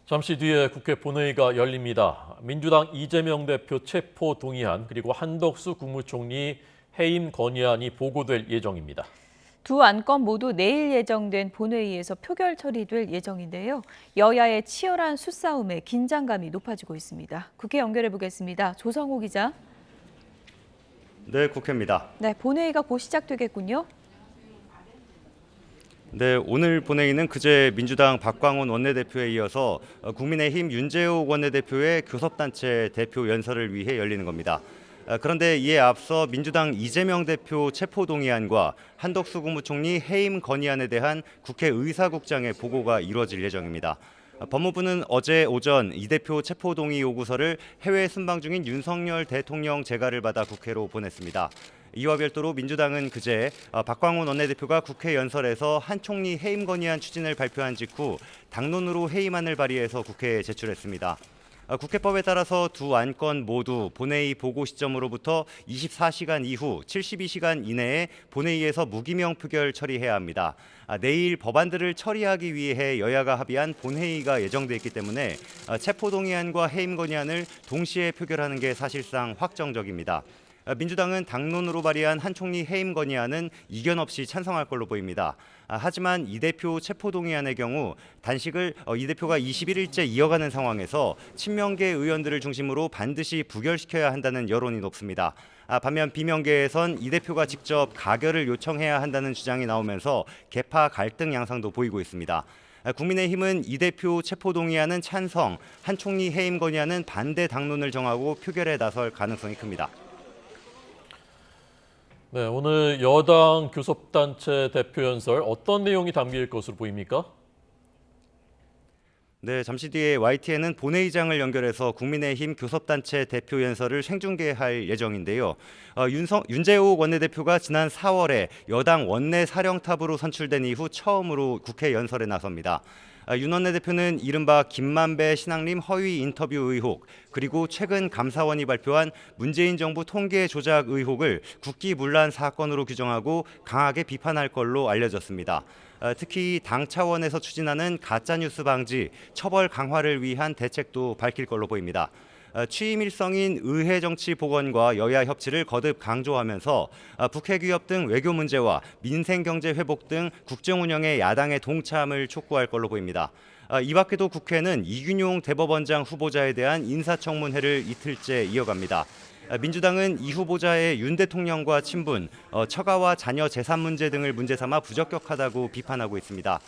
잠시 뒤에 국회 본회의가 열립니다. 민주당 이재명 대표 체포 동의안 그리고 한덕수 국무총리 해임 건의안이 보고될 예정입니다. 두 안건 모두 내일 예정된 본회의에서 표결 처리될 예정인데요. 여야의 치열한 수싸움에 긴장감이 높아지고 있습니다. 국회 연결해 보겠습니다. 조성호 기자. 네, 국회입니다. 네, 본회의가 곧 시작되겠군요. 네, 오늘 본회의는 그제 민주당 박광훈 원내대표에 이어서 국민의힘 윤재욱 원내대표의 교섭단체 대표 연설을 위해 열리는 겁니다. 그런데 이에 앞서 민주당 이재명 대표 체포동의안과 한덕수 국무총리 해임 건의안에 대한 국회 의사국장의 보고가 이루어질 예정입니다. 법무부는 어제 오전 이 대표 체포동의 요구서를 해외 순방 중인 윤석열 대통령 재가를 받아 국회로 보냈습니다. 이와 별도로 민주당은 그제 박광훈 원내대표가 국회 연설에서 한 총리 해임 건의안 추진을 발표한 직후 당론으로 해임안을 발의해서 국회에 제출했습니다. 국회법에 따라서 두 안건 모두 본회의 보고 시점으로부터 24시간 이후 72시간 이내에 본회의에서 무기명 표결 처리해야 합니다. 내일 법안들을 처리하기 위해 여야가 합의한 본회의가 예정돼 있기 때문에 체포동의안과 해임 건의안을 동시에 표결하는 게 사실상 확정적입니다. 민주당은 당론으로 발의한 한 총리 해임 건의안은 이견 없이 찬성할 걸로 보입니다. 하지만 이 대표 체포동의안의 경우 단식을 이 대표가 21일째 이어가는 상황에서 친명계 의원들을 중심으로 반드시 부결시켜야 한다는 여론이 높습니다. 반면 비명계에선 이 대표가 직접 가결을 요청해야 한다는 주장이 나오면서 계파 갈등 양상도 보이고 있습니다. 국민의힘은 이 대표 체포동의안은 찬성, 한 총리 해임 건의안은 반대 당론을 정하고 표결에 나설 가능성이 큽니다. 네, 오늘 여당 교섭단체 대표 연설 어떤 내용이 담길 것으로 보입니까? 네, 잠시 뒤에 YTN은 본회의장을 연결해서 국민의힘 교섭단체 대표 연설을 생중계할 예정인데요. 윤재욱 원내대표가 지난 4월에 여당 원내 사령탑으로 선출된 이후 처음으로 국회 연설에 나섭니다. 윤 원내대표는 이른바 김만배 신앙림 허위 인터뷰 의혹 그리고 최근 감사원이 발표한 문재인 정부 통계 조작 의혹을 국기문란 사건으로 규정하고 강하게 비판할 걸로 알려졌습니다. 특히 당 차원에서 추진하는 가짜뉴스 방지, 처벌 강화를 위한 대책도 밝힐 걸로 보입니다. 취임 일성인 의회 정치 복원과 여야 협치를 거듭 강조하면서 북핵 위협 등 외교 문제와 민생 경제 회복 등 국정 운영에 야당의 동참을 촉구할 걸로 보입니다. 이 밖에도 국회는 이균용 대법원장 후보자에 대한 인사청문회를 이틀째 이어갑니다. 민주당은 이 후보자의 윤 대통령과 친분, 처가와 자녀 재산 문제 등을 문제 삼아 부적격하다고 비판하고 있습니다.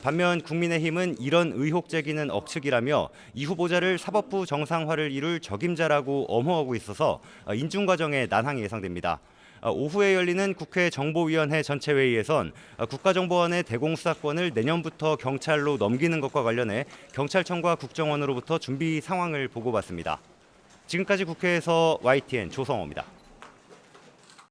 반면 국민의힘은 이런 의혹 제기는 억측이라며 이 후보자를 사법부 정상화를 이룰 적임자라고 엄호하고 있어서 인준 과정에 난항이 예상됩니다. 오후에 열리는 국회 정보위원회 전체회의에선 국가정보원의 대공수사권을 내년부터 경찰로 넘기는 것과 관련해 경찰청과 국정원으로부터 준비 상황을 보고받습니다. 지금까지 국회에서 YTN 조성호입니다.